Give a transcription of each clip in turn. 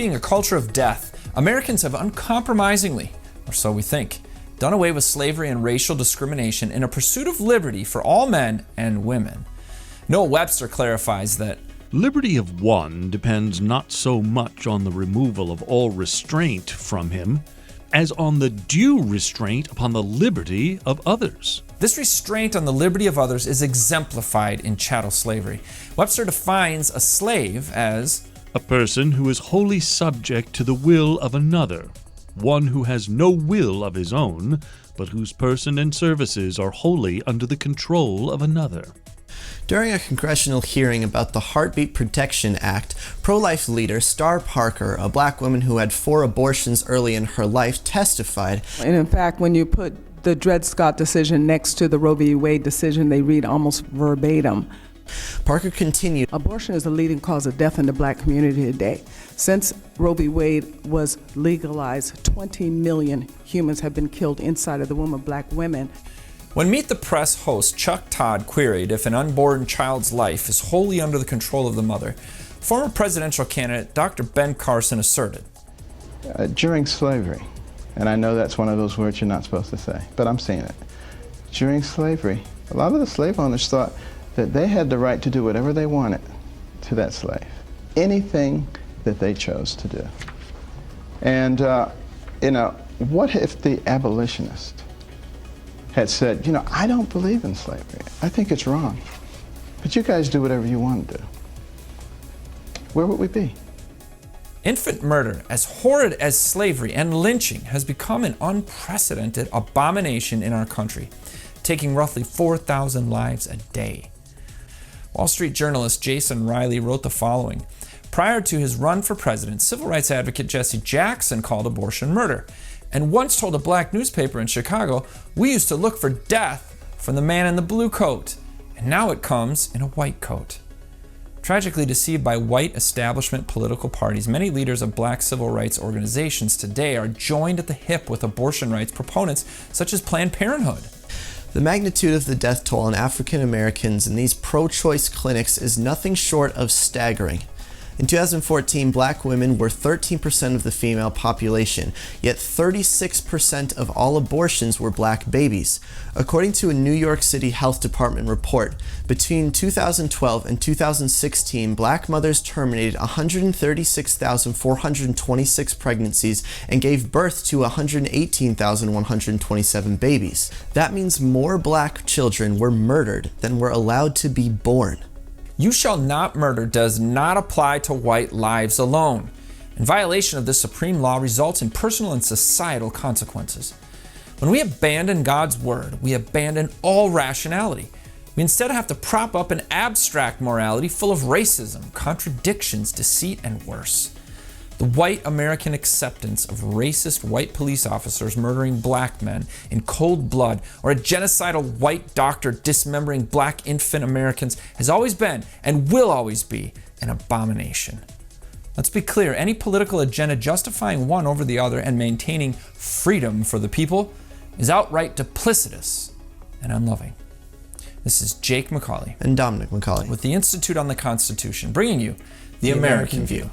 being a culture of death, Americans have uncompromisingly, or so we think, done away with slavery and racial discrimination in a pursuit of liberty for all men and women. Noah Webster clarifies that liberty of one depends not so much on the removal of all restraint from him as on the due restraint upon the liberty of others. This restraint on the liberty of others is exemplified in chattel slavery. Webster defines a slave as a person who is wholly subject to the will of another, one who has no will of his own, but whose person and services are wholly under the control of another. During a congressional hearing about the Heartbeat Protection Act, pro-life leader Star Parker, a black woman who had 4 abortions early in her life, testified. And in fact, when you put the Dred Scott decision next to the Roe v. Wade decision, they read almost verbatim. Parker continued, abortion is the leading cause of death in the black community today. Since Roe v. Wade was legalized, 20 million humans have been killed inside of the womb of black women. When Meet the Press host Chuck Todd queried if an unborn child's life is wholly under the control of the mother, former presidential candidate Dr. Ben Carson asserted, during slavery, and I know that's one of those words you're not supposed to say, but I'm saying it. During slavery, a lot of the slave owners thought that they had the right to do whatever they wanted to that slave, anything that they chose to do. And, what if the abolitionist had said, I don't believe in slavery. I think it's wrong. But you guys do whatever you want to do. Where would we be? Infant murder, as horrid as slavery and lynching, has become an unprecedented abomination in our country, taking roughly 4,000 lives a day. Wall Street journalist Jason Riley wrote the following. Prior to his run for president, civil rights advocate Jesse Jackson called abortion murder, and once told a black newspaper in Chicago, "We used to look for death from the man in the blue coat, and now it comes in a white coat." Tragically deceived by white establishment political parties, many leaders of black civil rights organizations today are joined at the hip with abortion rights proponents such as Planned Parenthood. The magnitude of the death toll on African Americans in these pro-choice clinics is nothing short of staggering. In 2014, black women were 13% of the female population, yet 36% of all abortions were black babies. According to a New York City Health Department report, between 2012 and 2016, black mothers terminated 136,426 pregnancies and gave birth to 118,127 babies. That means more black children were murdered than were allowed to be born. You shall not murder does not apply to white lives alone. And violation of this supreme law results in personal and societal consequences. When we abandon God's word, we abandon all rationality. We instead have to prop up an abstract morality full of racism, contradictions, deceit, and worse. The white American acceptance of racist white police officers murdering black men in cold blood, or a genocidal white doctor dismembering black infant Americans, has always been and will always be an abomination. Let's be clear, any political agenda justifying one over the other and maintaining freedom for the people is outright duplicitous and unloving. This is Jake MacAulay and Dominic MacAulay with the Institute on the Constitution, bringing you the American View.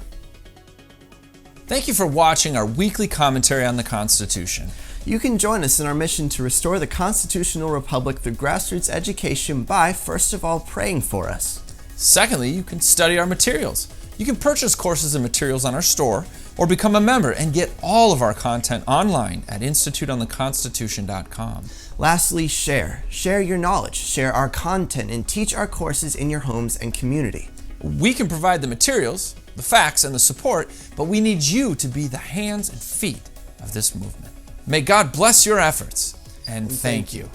Thank you for watching our weekly commentary on the Constitution. You can join us in our mission to restore the constitutional republic through grassroots education by, first of all, praying for us. Secondly, you can study our materials. You can purchase courses and materials on our store or become a member and get all of our content online at instituteontheconstitution.com. Lastly, share. Share your knowledge, share our content, and teach our courses in your homes and community. We can provide the materials, the facts, and the support, but we need you to be the hands and feet of this movement. May God bless your efforts, and thank you.